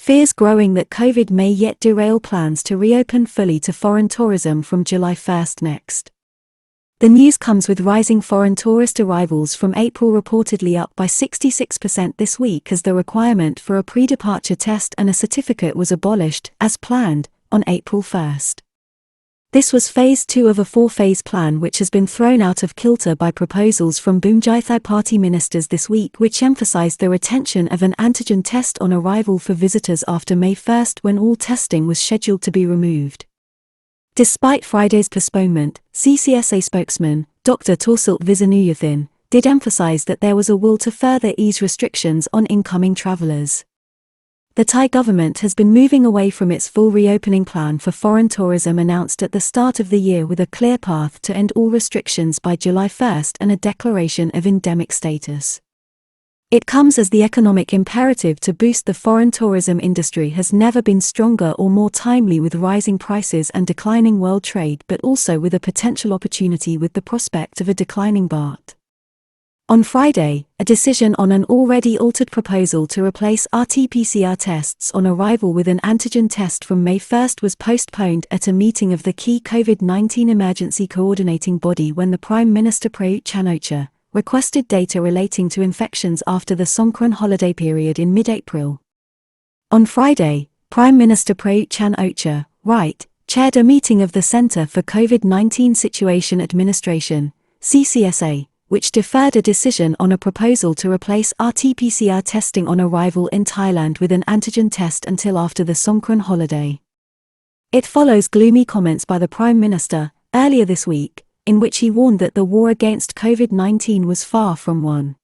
fears growing that COVID may yet derail plans to reopen fully to foreign tourism from July 1st next. The news comes with rising foreign tourist arrivals from April reportedly up by 66% this week as the requirement for a pre-departure test and a certificate was abolished, as planned, on April 1st. This was phase 2 of a 4-phase plan which has been thrown out of kilter by proposals from Bhumjaithai Party ministers this week which emphasised the retention of an antigen test on arrival for visitors after May 1st when all testing was scheduled to be removed. Despite Friday's postponement, CCSA spokesman, Dr. Taweesilp Visanuyothin, did emphasise that there was a will to further ease restrictions on incoming travellers. The Thai government has been moving away from its full reopening plan for foreign tourism announced at the start of the year with a clear path to end all restrictions by July 1st and a declaration of endemic status. It comes as the economic imperative to boost the foreign tourism industry has never been stronger or more timely with rising prices and declining world trade but also with a potential opportunity with the prospect of a declining baht. On Friday, a decision on an already altered proposal to replace RT-PCR tests on arrival with an antigen test from May 1st was postponed at a meeting of the key COVID-19 emergency coordinating body when the Prime Minister Prayut Chan-o-cha requested data relating to infections after the Songkran holiday period in mid-April. On Friday, Prime Minister Prayut Chan-o-cha, chaired a meeting of the Centre for COVID-19 Situation Administration, CCSA, which deferred a decision on a proposal to replace RT-PCR testing on arrival in Thailand with an antigen test until after the Songkran holiday. It follows gloomy comments by the Prime Minister, earlier this week, in which he warned that the war against COVID-19 was far from won.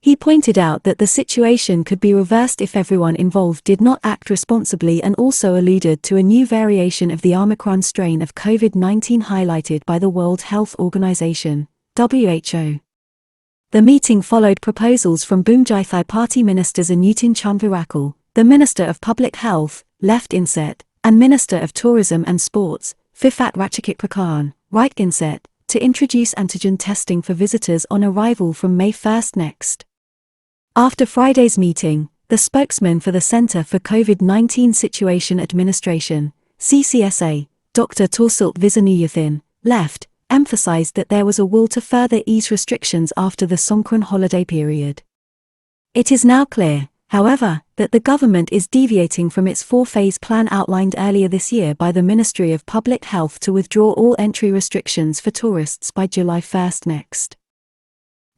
He pointed out that the situation could be reversed if everyone involved did not act responsibly and also alluded to a new variation of the Omicron strain of COVID-19 highlighted by the World Health Organization, WHO. The meeting followed proposals from Bhumjaithai Party ministers Anutin Chanvirakul, the Minister of Public Health, Left Inset, and Minister of Tourism and Sports, Phiphat Ratchakitprakarn, Right Inset, to introduce antigen testing for visitors on arrival from May 1st next. After Friday's meeting, the spokesman for the Centre for COVID-19 Situation Administration, CCSA, Dr. Taweesilp Visanuyothin, emphasised that there was a will to further ease restrictions after the Songkran holiday period. It is now clear, however, that the government is deviating from its 4-phase plan outlined earlier this year by the Ministry of Public Health to withdraw all entry restrictions for tourists by July 1st next.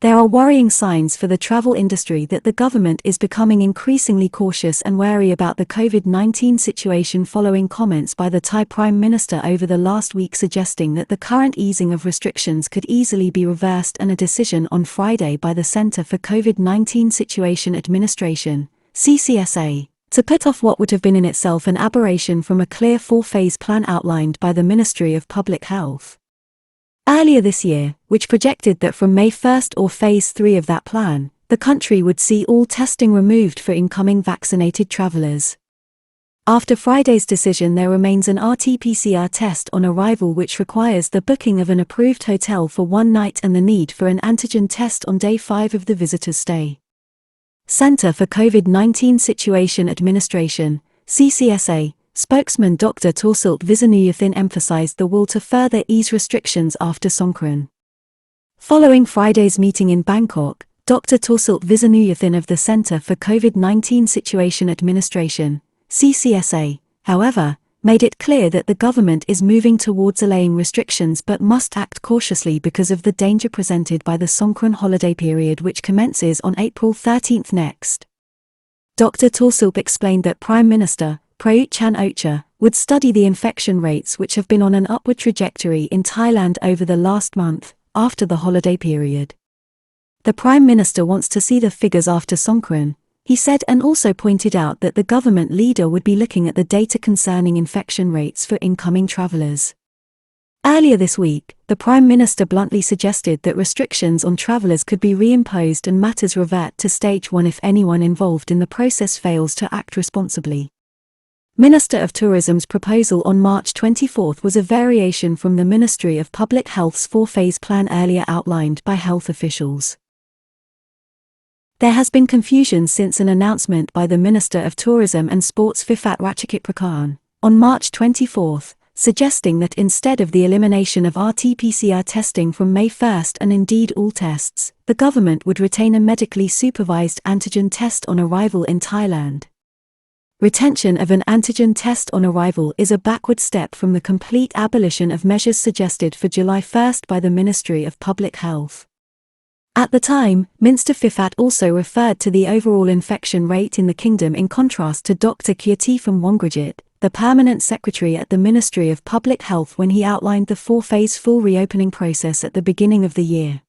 There are worrying signs for the travel industry that the government is becoming increasingly cautious and wary about the COVID-19 situation following comments by the Thai Prime Minister over the last week suggesting that the current easing of restrictions could easily be reversed and a decision on Friday by the Centre for COVID-19 Situation Administration, CCSA, to put off what would have been in itself an aberration from a clear 4-phase plan outlined by the Ministry of Public Health. Earlier this year, which projected that from May 1st or Phase 3 of that plan, the country would see all testing removed for incoming vaccinated travellers. After Friday's decision there remains an RT-PCR test on arrival which requires the booking of an approved hotel for one night and the need for an antigen test on day 5 of the visitor's stay. Centre for COVID-19 Situation Administration, CCSA, spokesman Dr. Taweesilp Visanuyothin emphasised the will to further ease restrictions after Songkran. Following Friday's meeting in Bangkok, Dr. Taweesilp Visanuyothin of the Centre for COVID-19 Situation Administration, CCSA, however, made it clear that the government is moving towards allaying restrictions but must act cautiously because of the danger presented by the Songkran holiday period which commences on April 13th next. Dr. Taweesilp explained that Prime Minister Prayut Chan-o-cha would study the infection rates which have been on an upward trajectory in Thailand over the last month, after the holiday period. The Prime Minister wants to see the figures after Songkran, he said, and also pointed out that the government leader would be looking at the data concerning infection rates for incoming travellers. Earlier this week, the Prime Minister bluntly suggested that restrictions on travellers could be reimposed and matters revert to stage 1 if anyone involved in the process fails to act responsibly. Minister of Tourism's proposal on March 24 was a variation from the Ministry of Public Health's 4-phase plan earlier outlined by health officials. There has been confusion since an announcement by the Minister of Tourism and Sports Vifat Ratchakitprakarn, on March 24, suggesting that instead of the elimination of RT-PCR testing from May 1 and indeed all tests, the government would retain a medically supervised antigen test on arrival in Thailand. Retention of an antigen test on arrival is a backward step from the complete abolition of measures suggested for July 1 by the Ministry of Public Health. At the time, Minister Vifat also referred to the overall infection rate in the kingdom in contrast to Dr. Kirtifam Wongrajit, the permanent secretary at the Ministry of Public Health, when he outlined the four-phase full reopening process at the beginning of the year.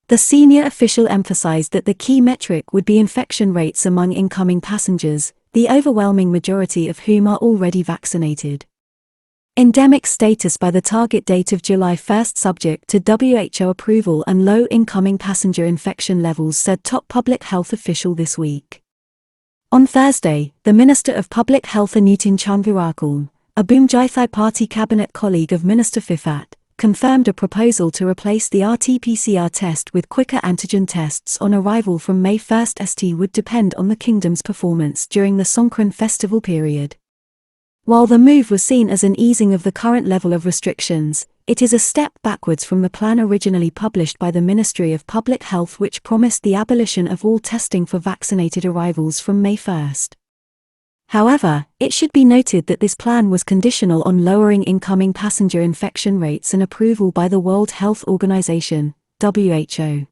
The senior official emphasized that the key metric would be infection rates among incoming passengers, the overwhelming majority of whom are already vaccinated. Endemic status by the target date of July 1 subject to WHO approval and low incoming passenger infection levels, said top public health official this week. On Thursday, the Minister of Public Health Anutin Chanvirakul, a Bhumjaithai Party cabinet colleague of Minister Vifat, confirmed a proposal to replace the RT-PCR test with quicker antigen tests on arrival from May 1. St would depend on the kingdom's performance during the Songkran festival period. While the move was seen as an easing of the current level of restrictions, it is a step backwards from the plan originally published by the Ministry of Public Health, which promised the abolition of all testing for vaccinated arrivals from May 1. However, it should be noted that this plan was conditional on lowering incoming passenger infection rates and approval by the World Health Organization, WHO.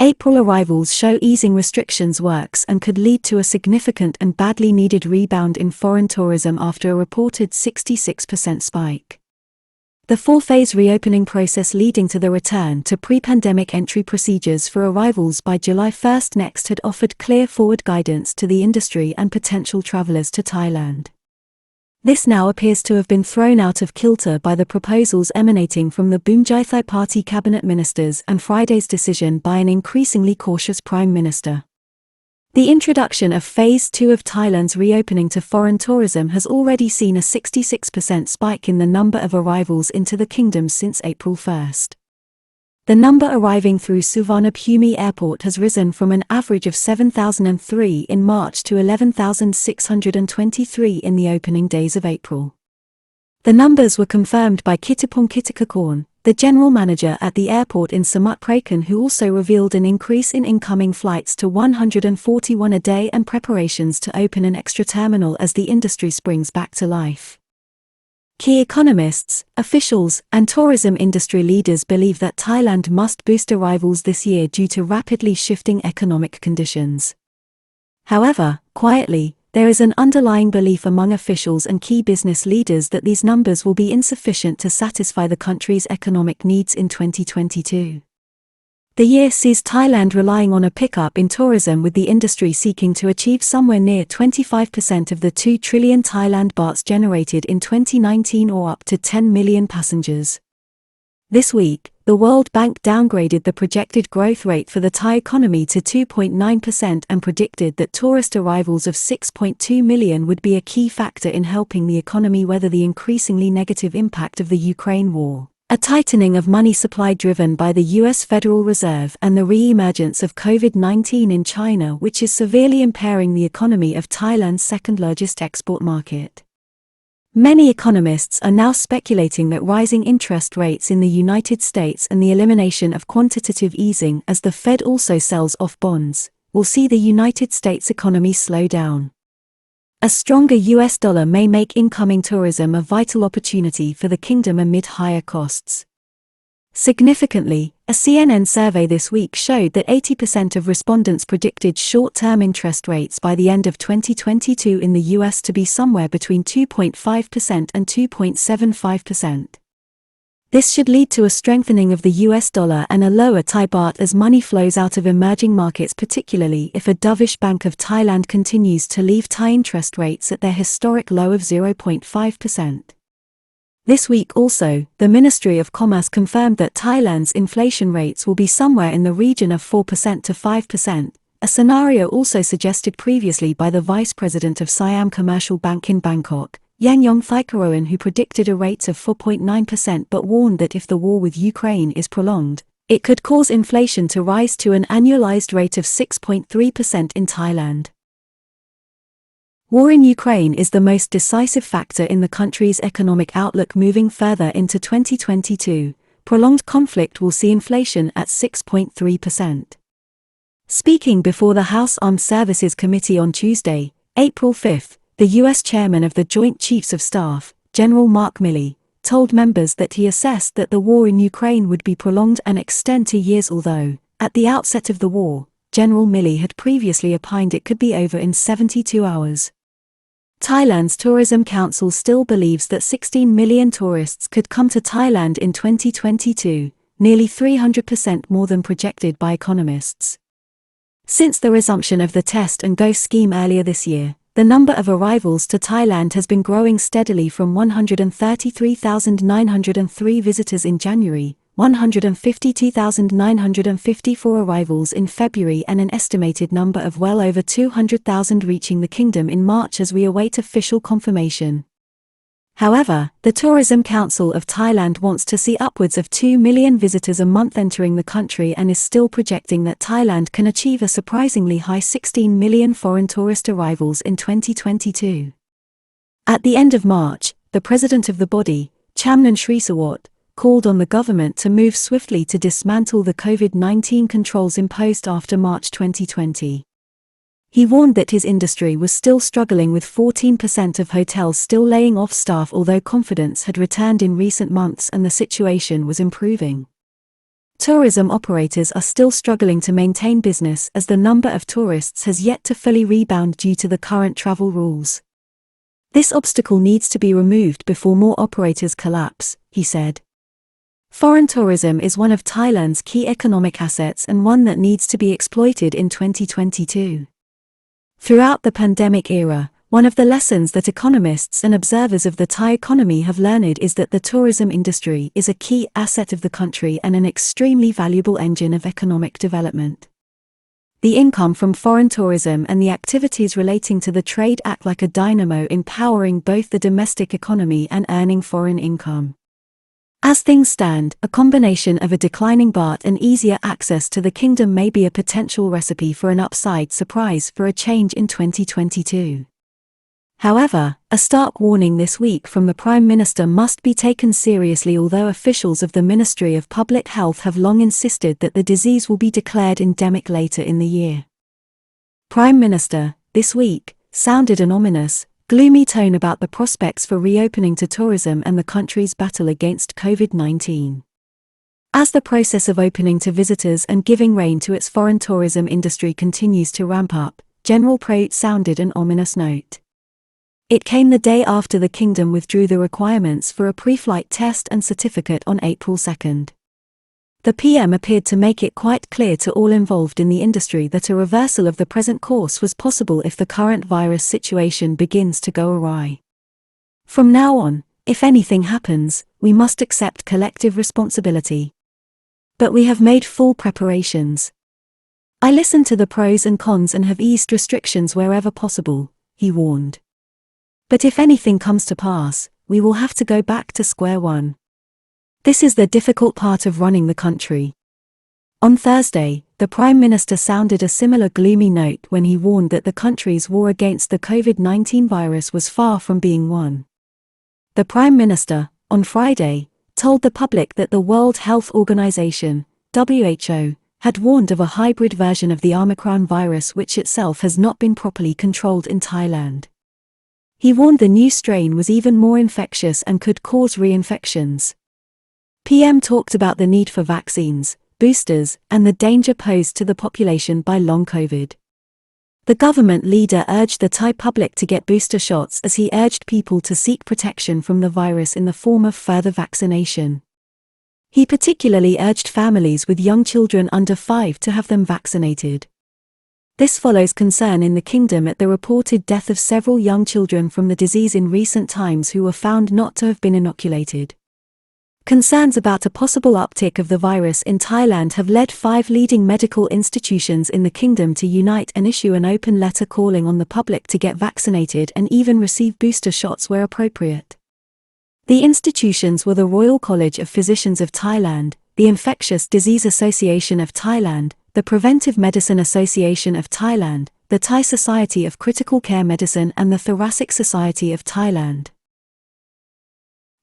April arrivals show easing restrictions works and could lead to a significant and badly needed rebound in foreign tourism after a reported 66% spike. The four-phase reopening process leading to the return to pre-pandemic entry procedures for arrivals by July 1 next had offered clear forward guidance to the industry and potential travelers to Thailand. This now appears to have been thrown out of kilter by the proposals emanating from the Bhumjaithai Party cabinet ministers and Friday's decision by an increasingly cautious Prime Minister. The introduction of Phase 2 of Thailand's reopening to foreign tourism has already seen a 66% spike in the number of arrivals into the kingdom since April 1. The number arriving through Suvarnabhumi Airport has risen from an average of 7,003 in March to 11,623 in the opening days of April. The numbers were confirmed by Kittapong Kittakakorn, the general manager at the airport in Samut Prakan, who also revealed an increase in incoming flights to 141 a day and preparations to open an extra terminal as the industry springs back to life. Key economists, officials, and tourism industry leaders believe that Thailand must boost arrivals this year due to rapidly shifting economic conditions. However, quietly, there is an underlying belief among officials and key business leaders that these numbers will be insufficient to satisfy the country's economic needs in 2022. The year sees Thailand relying on a pickup in tourism, with the industry seeking to achieve somewhere near 25% of the 2 trillion Thailand bahts generated in 2019, or up to 10 million passengers. This week, the World Bank downgraded the projected growth rate for the Thai economy to 2.9% and predicted that tourist arrivals of 6.2 million would be a key factor in helping the economy weather the increasingly negative impact of the Ukraine war. A tightening of money supply driven by the US Federal Reserve and the re-emergence of COVID-19 in China, which is severely impairing the economy of Thailand's second-largest export market. Many economists are now speculating that rising interest rates in the United States and the elimination of quantitative easing, as the Fed also sells off bonds, will see the United States economy slow down. A stronger US dollar may make incoming tourism a vital opportunity for the kingdom amid higher costs. Significantly, a CNN survey this week showed that 80% of respondents predicted short-term interest rates by the end of 2022 in the US to be somewhere between 2.5% and 2.75%. This should lead to a strengthening of the US dollar and a lower Thai baht as money flows out of emerging markets, particularly if a dovish Bank of Thailand continues to leave Thai interest rates at their historic low of 0.5%. This week also, the Ministry of Commerce confirmed that Thailand's inflation rates will be somewhere in the region of 4% to 5%, a scenario also suggested previously by the Vice President of Siam Commercial Bank in Bangkok, Yangyong Thikaroen, who predicted a rate of 4.9% but warned that if the war with Ukraine is prolonged, It could cause inflation to rise to an annualized rate of 6.3% in Thailand. War in Ukraine is the most decisive factor in the country's economic outlook moving further into 2022. Prolonged conflict will see inflation at 6.3%. Speaking before the House Armed Services Committee on Tuesday, April 5, the U.S. chairman of the Joint Chiefs of Staff, General Mark Milley, told members that he assessed that the war in Ukraine would be prolonged and extend to years, although, at the outset of the war, General Milley had previously opined it could be over in 72 hours. Thailand's Tourism Council still believes that 16 million tourists could come to Thailand in 2022, nearly 300% more than projected by economists. Since the resumption of the Test and Go scheme earlier this year, the number of arrivals to Thailand has been growing steadily from 133,903 visitors in January, 152,954 arrivals in February, and an estimated number of well over 200,000 reaching the kingdom in March as we await official confirmation. However, the Tourism Council of Thailand wants to see upwards of 2 million visitors a month entering the country and is still projecting that Thailand can achieve a surprisingly high 16 million foreign tourist arrivals in 2022. At the end of March, the president of the body, Chamnan Srisawat, called on the government to move swiftly to dismantle the COVID-19 controls imposed after March 2020. He warned that his industry was still struggling with 14% of hotels still laying off staff, although confidence had returned in recent months and the situation was improving. Tourism operators are still struggling to maintain business as the number of tourists has yet to fully rebound due to the current travel rules. This obstacle needs to be removed before more operators collapse, he said. Foreign tourism is one of Thailand's key economic assets and one that needs to be exploited in 2022. Throughout the pandemic era, one of the lessons that economists and observers of the Thai economy have learned is that the tourism industry is a key asset of the country and an extremely valuable engine of economic development. The income from foreign tourism and the activities relating to the trade act like a dynamo, empowering both the domestic economy and earning foreign income. As things stand, a combination of a declining baht and easier access to the kingdom may be a potential recipe for an upside surprise for a change in 2022. However, a stark warning this week from the Prime Minister must be taken seriously, although officials of the Ministry of Public Health have long insisted that the disease will be declared endemic later in the year. Prime Minister, this week, sounded an ominous, gloomy tone about the prospects for reopening to tourism and the country's battle against COVID-19. As the process of opening to visitors and giving rein to its foreign tourism industry continues to ramp up, General Prayut sounded an ominous note. It came the day after the kingdom withdrew the requirements for a pre-flight test and certificate on April 2. The PM appeared to make it quite clear to all involved in the industry that a reversal of the present course was possible if the current virus situation begins to go awry. From now on, if anything happens, we must accept collective responsibility. But we have made full preparations. I listened to the pros and cons and have eased restrictions wherever possible, he warned. But if anything comes to pass, we will have to go back to square one. This is the difficult part of running the country. On Thursday, the Prime Minister sounded a similar gloomy note when he warned that the country's war against the COVID-19 virus was far from being won. The Prime Minister, on Friday, told the public that the World Health Organization, WHO, had warned of a hybrid version of the Omicron virus which itself has not been properly controlled in Thailand. He warned the new strain was even more infectious and could cause reinfections. PM talked about the need for vaccines, boosters, and the danger posed to the population by long COVID. The government leader urged the Thai public to get booster shots as he urged people to seek protection from the virus in the form of further vaccination. He particularly urged families with young children under 5 to have them vaccinated. This follows concern in the kingdom at the reported death of several young children from the disease in recent times who were found not to have been inoculated. Concerns about a possible uptick of the virus in Thailand have led 5 leading medical institutions in the kingdom to unite and issue an open letter calling on the public to get vaccinated and even receive booster shots where appropriate. The institutions were the Royal College of Physicians of Thailand, the Infectious Disease Association of Thailand, the Preventive Medicine Association of Thailand, the Thai Society of Critical Care Medicine and the Thoracic Society of Thailand.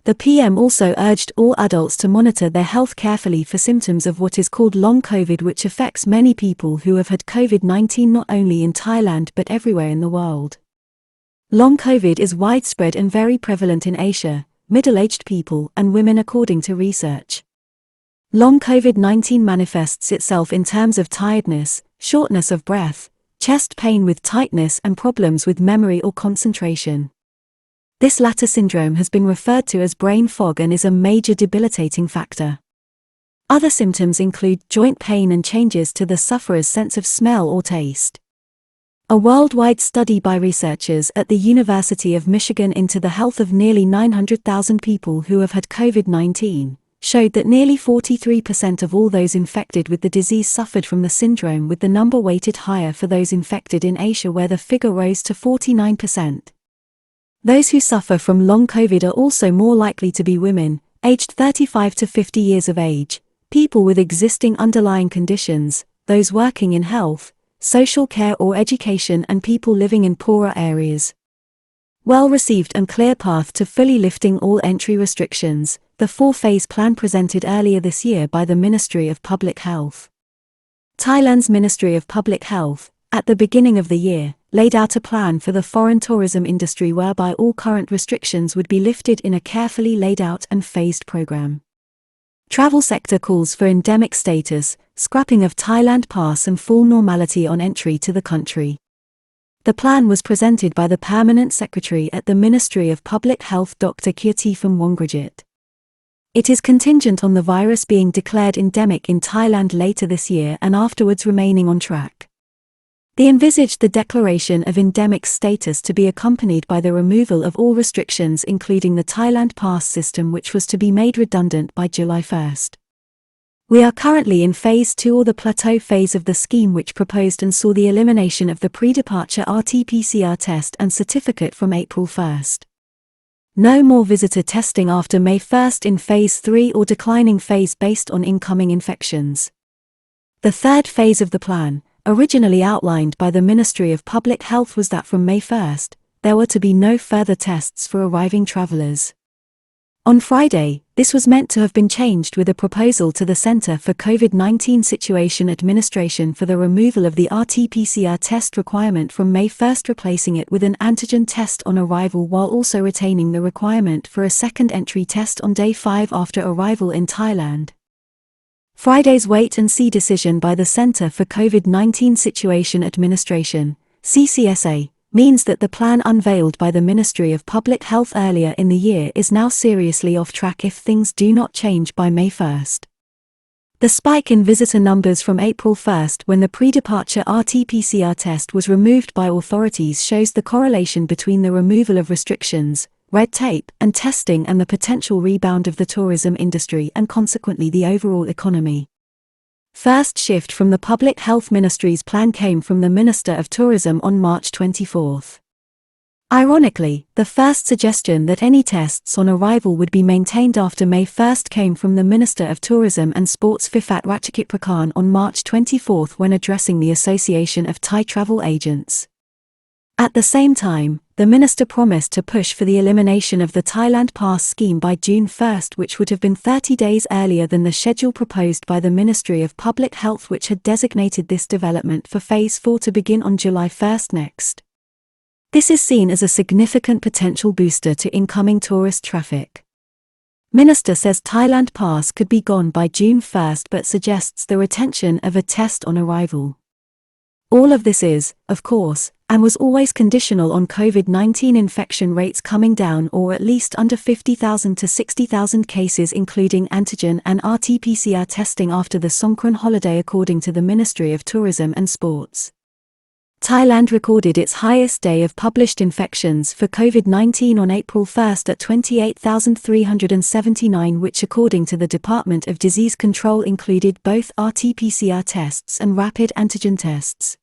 The PM also urged all adults to monitor their health carefully for symptoms of what is called long COVID, which affects many people who have had COVID-19 not only in Thailand but everywhere in the world. Long COVID is widespread and very prevalent in Asia, middle-aged people and women according to research. Long COVID-19 manifests itself in terms of tiredness, shortness of breath, chest pain with tightness and problems with memory or concentration. This latter syndrome has been referred to as brain fog and is a major debilitating factor. Other symptoms include joint pain and changes to the sufferer's sense of smell or taste. A worldwide study by researchers at the University of Michigan into the health of nearly 900,000 people who have had COVID-19 showed that nearly 43% of all those infected with the disease suffered from the syndrome, with the number weighted higher for those infected in Asia where the figure rose to 49%. Those who suffer from long COVID are also more likely to be women, aged 35 to 50 years of age, people with existing underlying conditions, those working in health, social care or education and people living in poorer areas. Well-received and clear path to fully lifting all entry restrictions, the four-phase plan presented earlier this year by the Ministry of Public Health. Thailand's Ministry of Public Health, at the beginning of the year, laid out a plan for the foreign tourism industry whereby all current restrictions would be lifted in a carefully laid out and phased program. Travel sector calls for endemic status, scrapping of Thailand pass and full normality on entry to the country. The plan was presented by the Permanent Secretary at the Ministry of Public Health Dr. Kirtifam Wongrajit. It is contingent on the virus being declared endemic in Thailand later this year and afterwards remaining on track. They envisaged the declaration of endemic status to be accompanied by the removal of all restrictions including the Thailand pass system, which was to be made redundant by July 1. We are currently in Phase 2 or the plateau phase of the scheme, which proposed and saw the elimination of the pre-departure RT-PCR test and certificate from April 1. No more visitor testing after May 1 in Phase 3 or declining phase based on incoming infections. The third phase of the plan, originally outlined by the Ministry of Public Health, was that from May 1, there were to be no further tests for arriving travellers. On Friday, this was meant to have been changed with a proposal to the Centre for COVID-19 Situation Administration for the removal of the RT-PCR test requirement from May 1, replacing it with an antigen test on arrival while also retaining the requirement for a second entry test on day 5 after arrival in Thailand. Friday's wait-and-see decision by the Centre for COVID-19 Situation Administration, CCSA, means that the plan unveiled by the Ministry of Public Health earlier in the year is now seriously off track if things do not change by May 1. The spike in visitor numbers from April 1, when the pre-departure RT-PCR test was removed by authorities, shows the correlation between the removal of restrictions, red tape and testing and the potential rebound of the tourism industry and consequently the overall economy. First shift from the Public Health Ministry's plan came from the Minister of Tourism on March 24. Ironically, the first suggestion that any tests on arrival would be maintained after May 1 came from the Minister of Tourism and Sports Phiphat Ratchakitprakarn on March 24 when addressing the Association of Thai Travel Agents. At the same time, the minister promised to push for the elimination of the Thailand Pass scheme by June 1, which would have been 30 days earlier than the schedule proposed by the Ministry of Public Health, which had designated this development for Phase 4 to begin on July 1 next. This is seen as a significant potential booster to incoming tourist traffic. Minister says Thailand Pass could be gone by June 1 but suggests the retention of a test on arrival. All of this is, of course, and was always conditional on COVID-19 infection rates coming down or at least under 50,000 to 60,000 cases including antigen and RT-PCR testing after the Songkran holiday, according to the Ministry of Tourism and Sports. Thailand recorded its highest day of published infections for COVID-19 on April 1 at 28,379, which according to the Department of Disease Control included both RT-PCR tests and rapid antigen tests.